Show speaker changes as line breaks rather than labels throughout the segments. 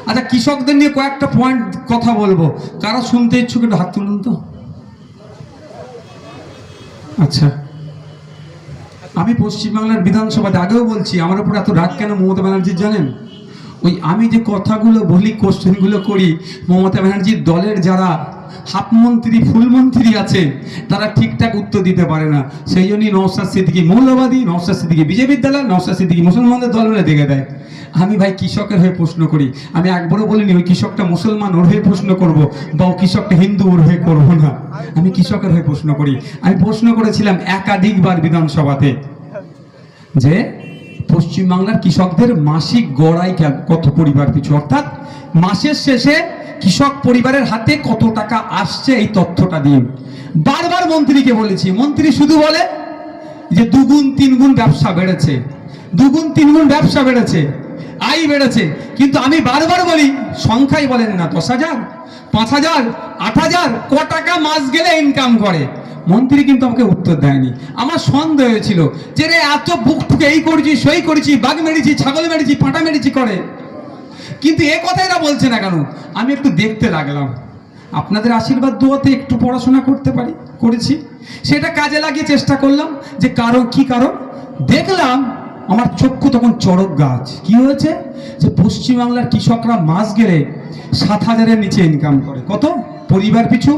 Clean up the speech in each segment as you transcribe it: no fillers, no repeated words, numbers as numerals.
আচ্ছা, কৃষকদের নিয়ে কয়েকটা পয়েন্ট কথা বলবো, কারা শুনতে ইচ্ছুক একটু হাত তুলুন তো। আচ্ছা, আমি পশ্চিমবাংলার বিধানসভাতে আগেও বলছি, আমার উপর এত রাগ কেন মমতা ব্যানার্জির জানেন? ওই আমি যে কথাগুলো বলি, কোশ্চেনগুলো করি, মমতা ব্যানার্জির দলের যারা হাফ মন্ত্রী ফুল মন্ত্রী আছে তারা ঠিকঠাক উত্তর দিতে পারে না। সেই জন্যই নওশাদ সিদ্দিকী মৌলবাদী, নওশাদ সিদ্দিকী বিজেপির দল, নওশাদ সিদ্দিকী মুসলমানদের দল বলে দেখে দেয়। আমি ভাই কৃষকের হয়ে প্রশ্ন করি, আমি একবারও বলিনি ওই কৃষকটা মুসলমান ওর হয়ে প্রশ্ন করব, বা ও কৃষকটা হিন্দু ওর হয়ে করবো না। আমি কৃষকের হয়ে প্রশ্ন করি। আমি প্রশ্ন করেছিলাম একাধিকবার বিধানসভাতে যে পশ্চিমবাংলার কৃষকদের মাসিক গড় আয় কত পরিবার পিছু, অর্থাৎ মাসের শেষে কৃষক পরিবারের হাতে কত টাকা আসছে এই তথ্যটা দিন। বারবার মন্ত্রীকে বলেছি, মন্ত্রী শুধু বলে যে দুগুণ তিনগুণ ব্যবসা বেড়েছে, দুগুণ তিনগুণ ব্যবসা বেড়েছে, আয় বেড়েছে। কিন্তু আমি বারবার বলি সংখ্যাই বলেন না, 10,000, 5,000, 8,000 ক টাকা মাস গেলে ইনকাম করে। মন্ত্রী কিন্তু আমাকে উত্তর দেয়নি। আমার সন্দেহ হয়েছিল যে রে এত বুকটুকে এই করেছি সই করেছি, বাঘ মেরেছি, ছাগল মেরেছি, পাঁটা মেরেছি করে, কিন্তু এ কথাই না বলছে না কেন? আমি একটু দেখতে লাগলাম, আপনাদের আশীর্বাদ দোয়াতে একটু পড়াশোনা করতে পারি, করেছি, সেটা কাজে লাগিয়ে চেষ্টা করলাম যে কারণ কি কারণ দেখলাম। আমার চক্ষু তখন চড়ক গাছ। কি হয়েছে? যে পশ্চিমবাংলার কৃষকরা মাস গেলে 7,000-এর নিচে ইনকাম করে। কত? পরিবার পিছু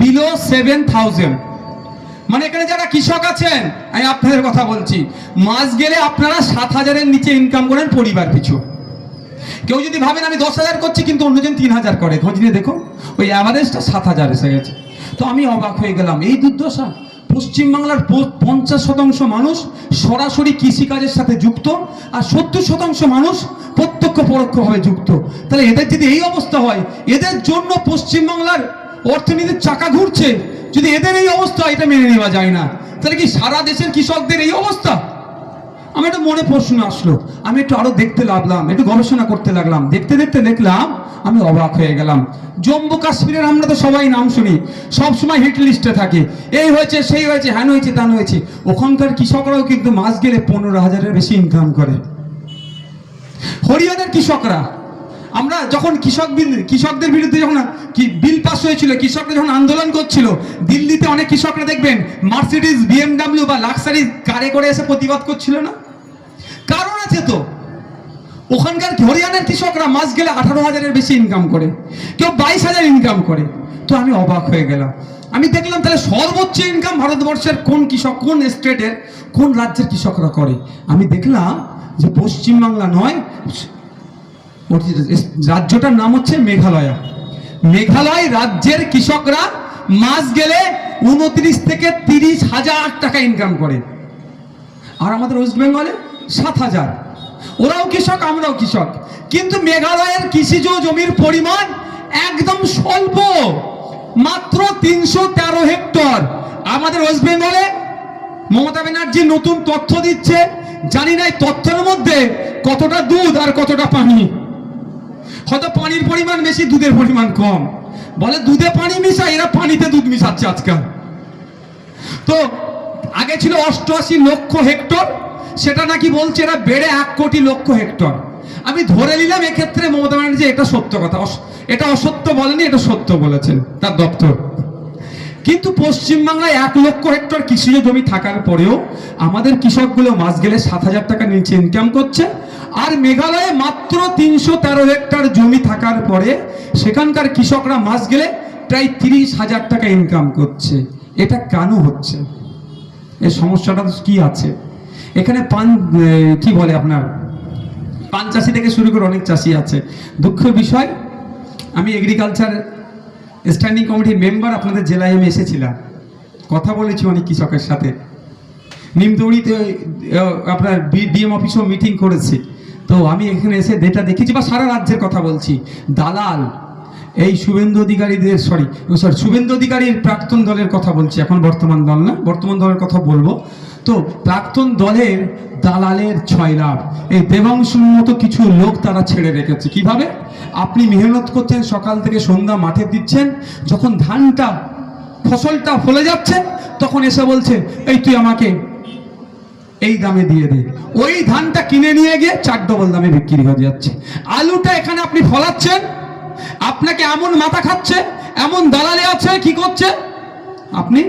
বিলো 7,000। মানে এখানে যারা কৃষক আছেন, আমি আপনাদের কথা বলছি, মাস গেলে আপনারা 7,000-এর নিচে ইনকাম করেন পরিবার পিছু। কেউ যদি ভাবেন আমি 10,000 করছি কিন্তু অন্যজন 3,000 করে, খোঁজ নিয়ে দেখো, ওই অ্যাভারেজটা 7,000 এসে গেছে। তো আমি অবাক হয়ে গেলাম, এই দুর্দশা। পশ্চিমবাংলার 50% মানুষ সরাসরি কৃষিকাজের সাথে যুক্ত, আর 70% মানুষ প্রত্যক্ষ পরোক্ষভাবে যুক্ত। তাহলে এদের যদি এই অবস্থা হয়, এদের জন্য পশ্চিমবাংলার অর্থনীতির চাকা ঘুরছে, যদি এদের এই অবস্থা, এটা মেনে নেওয়া যায় না। তাহলে কি সারা দেশের কৃষকদের এই অবস্থা? আমার একটা মনে প্রশ্ন আসলো, আমি একটু আরো দেখতে লাগলাম, একটু গবেষণা করতে লাগলাম। দেখতে দেখতে দেখলাম, আমি অবাক হয়ে গেলাম। জম্মু কাশ্মীরের আমরা তো সবাই নাম শুনি, সব সময় হিট লিস্টে থাকে, এই হয়েছে সেই হয়েছে, হ্যান হয়েছে তান হয়েছে। ওখানকার কৃষকরাও কিন্তু মাস গেলে 15,000-এর বেশি ইনকাম করে। হরিয়ানার কৃষকরা, আমরা যখন কৃষকদের বিরুদ্ধে যখন বিল পাস হয়েছিল, কৃষকরা যখন আন্দোলন করছিল, দিল্লিতে অনেক কৃষকরা দেখবেন মার্সিডিজ, BMW বা লাক্সারি কারে করে এসে প্রতিবাদ করছিল না? কারণ আছে তো। ওখানকার হরিয়ানার কৃষকরা মাস গেলে 18,000-এর বেশি ইনকাম করে, কেউ 22,000 ইনকাম করে। তো আমি অবাক হয়ে গেলাম। আমি দেখলাম তাহলে সর্বোচ্চ ইনকাম ভারতবর্ষের কোন কৃষক, কোন স্টেটের, কোন রাজ্যের কৃষকরা করে। আমি দেখলাম যে পশ্চিমবাংলা নয়, রাজ্যটার নাম হচ্ছে মেঘালয়। মেঘালয় রাজ্যের কৃষকরা মাস গেলে 29 থেকে 30,000 টাকা ইনকাম করে। আর আমাদের ওয়েস্ট বেঙ্গলে 7,000। ওরাও কৃষক, আমরাও কৃষক, কিন্তু মেঘালয়ের কৃষিজ জমির পরিমাণ একদম স্বল্প, মাত্র 313 হেক্টর। আমাদের ওয়েস্ট বেঙ্গলে মমতা ব্যানার্জি নতুন তথ্য দিচ্ছে, জানি না এই তথ্যের মধ্যে কতটা দুধ আর কতটা পানি। হয়তো পানির পরিমাণ বেশি, দুধের পরিমাণ কম। বলে দুধে পানি মিশায়, এরা পানিতে দুধ মিশাচ্ছে আজকাল। তো আগে ছিল 88 লক্ষ হেক্টর, সেটা নাকি বলছে এরা বেড়ে 1 কোটি লক্ষ হেক্টর। আমি ধরে নিলাম এক্ষেত্রে মমতা ব্যানার্জি এটা সত্য কথা, এটা অসত্য বলেনি, এটা সত্য বলেছেন তার দপ্তর। কিন্তু পশ্চিমবাংলায় 1 লক্ষ হেক্টর কৃষিজ জমি থাকার পরেও আমাদের কৃষকগুলো মাস গেলে 7,000 টাকা নিচে ইনকাম করছে। আর মেঘালয়ে মাত্র 313 হেক্টর জমি থাকার পরে সেখানকার কৃষকরা মাস গেলে প্রায় 30,000 টাকা ইনকাম করছে। এটা কেন হচ্ছে? এই সমস্যাটা কি আছে এখানে? কি বলে আপনার পান চাষি থেকে শুরু করে অনেক চাষি আছে। দুঃখের বিষয়, আমি এগ্রিকালচার স্ট্যান্ডিং কমিটির মেম্বার, আপনাদের জেলায় আমি এসেছিলাম, কথা বলেছি অনেক কৃষকের সাথে। নিমতৌড়িতে আপনার ডিএম অফিসেও মিটিং করেছি। তো আমি এখানে এসে ডেটা দেখেছি, বা সারা রাজ্যের কথা বলছি। দালাল, এই শুভেন্দু অধিকারীর প্রাক্তন দলের কথা বলছি, এখন বর্তমান দল না, বর্তমান দলের কথা বলবো। তো প্রাক্তন দলের দালালের 6 লাভ এই দেবাংশুর মতো কিছু লোক তারা ছেড়ে রেখেছে। কিভাবে? আপনি মেহনত করছেন, সকাল থেকে সন্ধ্যা মাঠে দিচ্ছেন, যখন ধানটা ফসলটা ফলে যাচ্ছে তখন এসে বলছে এই তুই আমাকে এই দামে দিয়ে দে, ওই ধানটা কিনে নিয়ে গিয়ে 4 ডবল দামে বিক্রি হয়ে যাচ্ছে। আলুটা এখানে আপনি ফলাচ্ছেন, আপনাকে এমন মাথা খাচ্ছে, এমন দালালে আছে, কি করছে আপনি,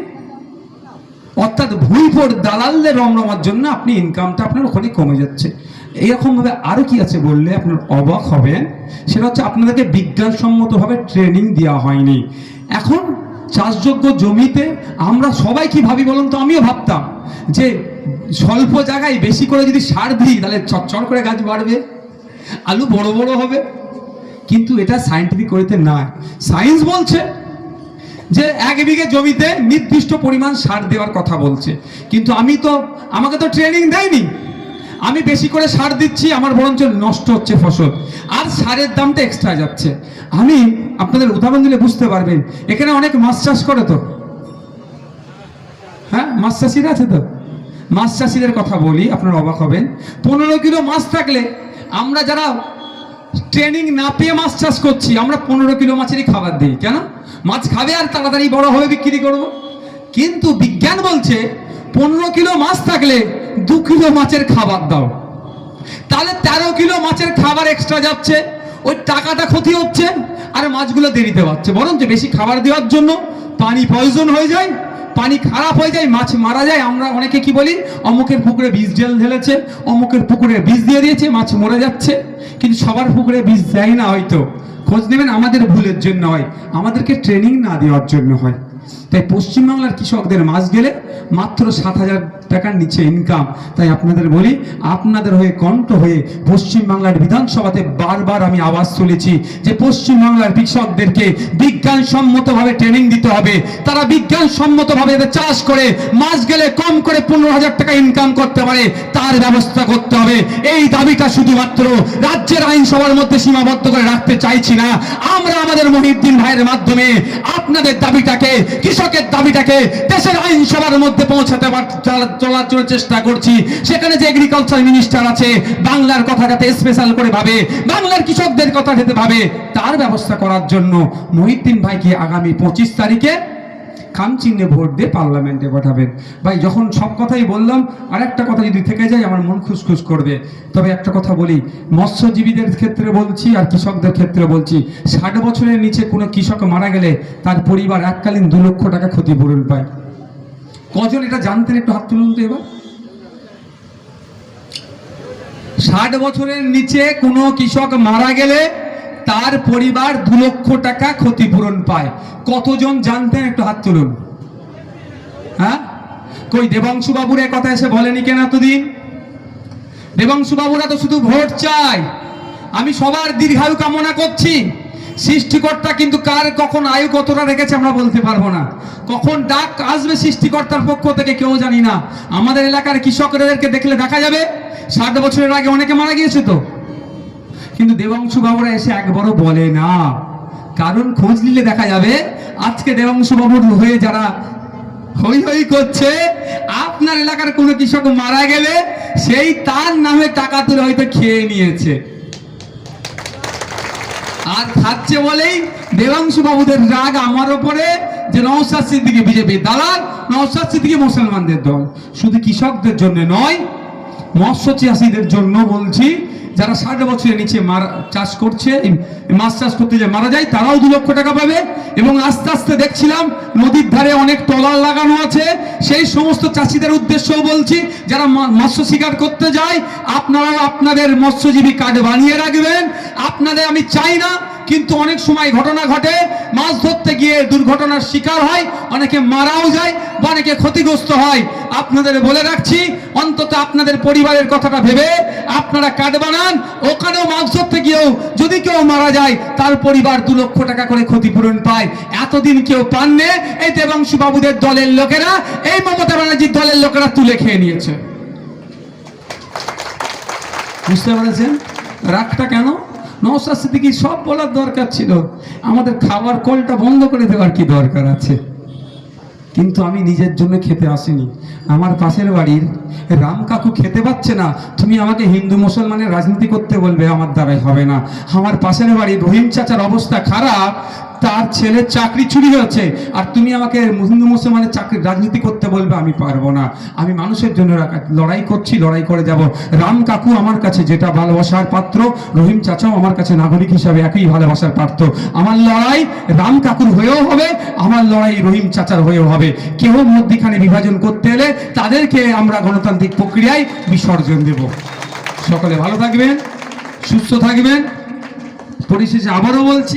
অর্থাৎ ভুইফোর দালালদের রমরমার জন্য আপনি ইনকামটা আপনার ওখানে কমে যাচ্ছে। এইরকমভাবে আরও কি আছে বললে আপনার অবাক হবেন, সেটা হচ্ছে আপনাদেরকে বিজ্ঞানসম্মতভাবে ট্রেনিং দেওয়া হয়নি। এখন চাষযোগ্য জমিতে আমরা সবাই কি ভাবি বলুন তো, আমিও ভাবতাম যে স্বল্প জায়গায় বেশি করে যদি সার দিই তাহলে চটচট করে গাছ বাড়বে, আলু বড় বড় হবে। কিন্তু এটা সায়েন্টিফিক ওয়েতে না। সায়েন্স বলছে যে 1 বিঘে জমিতে নির্দিষ্ট পরিমাণ সার দেওয়ার কথা বলছে, কিন্তু আমাকে তো ট্রেনিং দেয়নি। আমি বেশি করে সার দিচ্ছি, আমার বরঞ্চ নষ্ট হচ্ছে ফসল, আর সারের দামটা এক্সট্রা যাচ্ছে। আমি আপনাদের উদাহরণ দিলে বুঝতে পারবেন, এখানে অনেক মাছ চাষ করে তো, হ্যাঁ মাছ চাষিরা আছে তো, মাছ চাষিদের কথা বলি, আপনারা অবাক হবেন। 15 কিলো মাছ থাকলে আমরা যারা ট্রেনিং না পেয়ে মাছ চাষ করছি, আমরা 15 কিলো মাছেরই খাবার দিই। কেন? মাছ খাবে আর তাড়াতাড়ি বড় হবে, বিক্রি করব। কিন্তু বিজ্ঞান বলছে 15 কিলো মাছ থাকলে 2 কিলো মাছের খাবার দাও, তাহলে 13 কিলো মাছের খাবার এক্সট্রা যাচ্ছে, ওই টাকাটা ক্ষতি হচ্ছে আর মাছগুলো দেরিতে পাচ্ছে। বরঞ্চ বেশি খাবার দেওয়ার জন্য পানি প্রয়োজন হয়ে যায়, পানি খারাপ হয়ে যায়, মাছ মারা যায়। আমরা অনেকে কি বলি, অমুকের পুকুরে বীজ ঢেলেছে, অমুকের পুকুরে বীজ দিয়ে দিয়েছে, মাছ মরে যাচ্ছে। কিন্তু সবার পুকুরে বীজ দেয় না, হয়তো খোঁজ নেবেন, আমাদের ভুলের জন্য হয়, আমাদেরকে ট্রেনিং না দেওয়ার জন্য হয়। তাই পশ্চিমবাংলার কৃষকদের মাস গেলে মাত্র 7,000 টাকার নিচে ইনকাম। তাই আপনাদের বলি, আপনাদের হয়ে কণ্ঠ হয়ে পশ্চিমবাংলার বিধানসভাতে বারবার আমি আওয়াজ তুলেছি যে পশ্চিমবাংলার কৃষকদেরকে বিজ্ঞানসম্মতভাবে ট্রেনিং দিতে হবে। তারা বিজ্ঞানসম্মতভাবে চাষ করে মাস গেলে কম করে 15,000 টাকা ইনকাম করতে পারে, তার ব্যবস্থা করতে হবে। এই দাবিটা শুধুমাত্র রাজ্যের আইনসভার মধ্যে সীমাবদ্ধ করে রাখতে চাইছি না। আমরা আমাদের মহিউদ্দিন ভাইয়ের মাধ্যমে আপনাদের দাবিটাকে, কৃষকের দাবিটাকে দেশের আইনসভার মধ্যে পৌঁছাতে চলার জন্য চেষ্টা করছি। সেখানে যে এগ্রিকালচার মিনিস্টার আছে, বাংলার কথা যাতে স্পেশাল করে ভাবে, বাংলার কৃষকদের কথা যাতে ভাবে, তার ব্যবস্থা করার জন্য মহিউদ্দিন ভাইকে আগামী 25 তারিখে খামচিহ্নে ভোট দিয়ে পার্লামেন্টে পাঠাবেন। ভাই যখন সব কথাই বললাম, আর একটা কথা যদি থেকে যায় আমার মন খুশখুশ করবে। তবে একটা কথা বলি, মৎস্যজীবীদের ক্ষেত্রে বলছি আর কৃষকদের ক্ষেত্রে বলছি, 60 বছরের নিচে কোনো কৃষক মারা গেলে তার পরিবার এককালীন 2 লক্ষ টাকা ক্ষতিপূরণ পায়। কজন এটা জানতেন? একটু হাত তুলুন তো এবার। 60 বছরের নিচে কোনো কৃষক মারা গেলে তার পরিবার 2 লক্ষ টাকা ক্ষতিপূরণ পায়। কতজন জানতেন? একটু হাত তুলুন। হ্যাঁ, কই দেবাংশু বাবুর এ কথা এসে বলেনি কেন এতদিন? দেবাংশু বাবুরা তো শুধু ভোট চায়। আমি সবার দীর্ঘায়ু কামনা করছি। সৃষ্টিকর্তা কিন্তু কার কখন আয়ু কতটা রেখেছে আমরা বলতে পারবো না। কখন ডাক আসবে সৃষ্টিকর্তার পক্ষ থেকে কেউ জানি না। আমাদের এলাকার কৃষকদেরকে দেখলে দেখা যাবে 60 বছরের আগে অনেকে মারা গিয়েছে তো, কিন্তু দেবাংশু বাবুরা এসে একবারও বলে না। কারণ খোঁজ নিলে দেখা যাবে আজকে দেবাংশু বাবুর হয়ে যারা হই হই করছে, আপনার এলাকার কোনো কৃষক মারা গেলে সেই তার নামে টাকা তুলে হয়তো খেয়ে নিয়েছে, আর খাচ্ছে বলেই দেবাংশু বাবুদের রাগ আমার ওপরে যে নওশাদ সিদ্দিকী বিজেপি দালাল, নওশাদ সিদ্দিকী মুসলমানদের দল। শুধু কৃষকদের জন্য নয়, মৎস্য চাষীদের জন্য বলছি, যারা 60 বছরের নিচে চাষ করছে, মাছ চাষ করতে যে মারা যায়, তারাও 2 লক্ষ টাকা পাবে। এবং আস্তে আস্তে দেখছিলাম নদীর ধারে অনেক ট্রলার লাগানো আছে, সেই সমস্ত চাষিদের উদ্দেশ্যও বলছি, যারা মৎস্য শিকার করতে যায়, আপনারাও আপনাদের মৎস্যজীবী কার্ড বানিয়ে রাখবেন। আপনাদের আমি চাই না, কিন্তু অনেক সময় ঘটনা ঘটে, মাছ ধরতে গিয়ে দুর্ঘটনার শিকার হয়, অনেকে মারাও যায় বা অনেকে ক্ষতিগ্রস্ত হয়। আপনাদের বলে রাখছি, অন্তত আপনাদের পরিবারের কথাটা ভেবে আপনারা কার্ড বানান। ওখানেও মাছ ধরতে গিয়েও যদি কেউ মারা যায়, তার পরিবার 2 লক্ষ টাকা করে ক্ষতিপূরণ পায়। এতদিন কেউ পাননি, এই দেবাংশু বাবুদের দলের লোকেরা, এই মমতা ব্যানার্জির দলের লোকেরা তুলে খেয়ে নিয়েছে। বুঝতে পেরেছেন রাগটা কেন? নওশাদ সিদ্দিকী সব বলার দরকার ছিল, আমাদের খাবার কলটা বন্ধ করে দেওয়ার কি দরকার আছে? কিন্তু আমি নিজের জন্য খেতে আসিনি। আমার পাশের বাড়ির রাম কাকু খেতে পাচ্ছে না, তুমি আমাকে হিন্দু মুসলমানের রাজনীতি করতে বলবে, আমার দ্বারাই হবে না। আমার পাশের বাড়ির রহিম চাচার অবস্থা খারাপ, তার ছেলের চাকরি চুরি হয়েছে, আর তুমি আমাকে হিন্দু মুসলমানের চাকরির রাজনীতি করতে বলবে, আমি পারবো না। আমি মানুষের জন্য লড়াই করছি, লড়াই করে যাব। রাম কাকু আমার কাছে যেটা ভালোবাসার পাত্র, রহিম চাচাও আমার কাছে নাগরিক হিসাবে একই ভালোবাসার পাত্র। আমার লড়াই রাম কাকুর হয়েও হবে, আমার লড়াই রহিম চাচার হয়েও হবে। কেউ মধ্যখানে বিভাজন করতে এলে তাদেরকে আমরা গণতান্ত্রিক প্রক্রিয়ায় বিসর্জন দেব। সকলে ভালো থাকবেন, সুস্থ থাকবেন। পরিশেষে আবারও বলছি,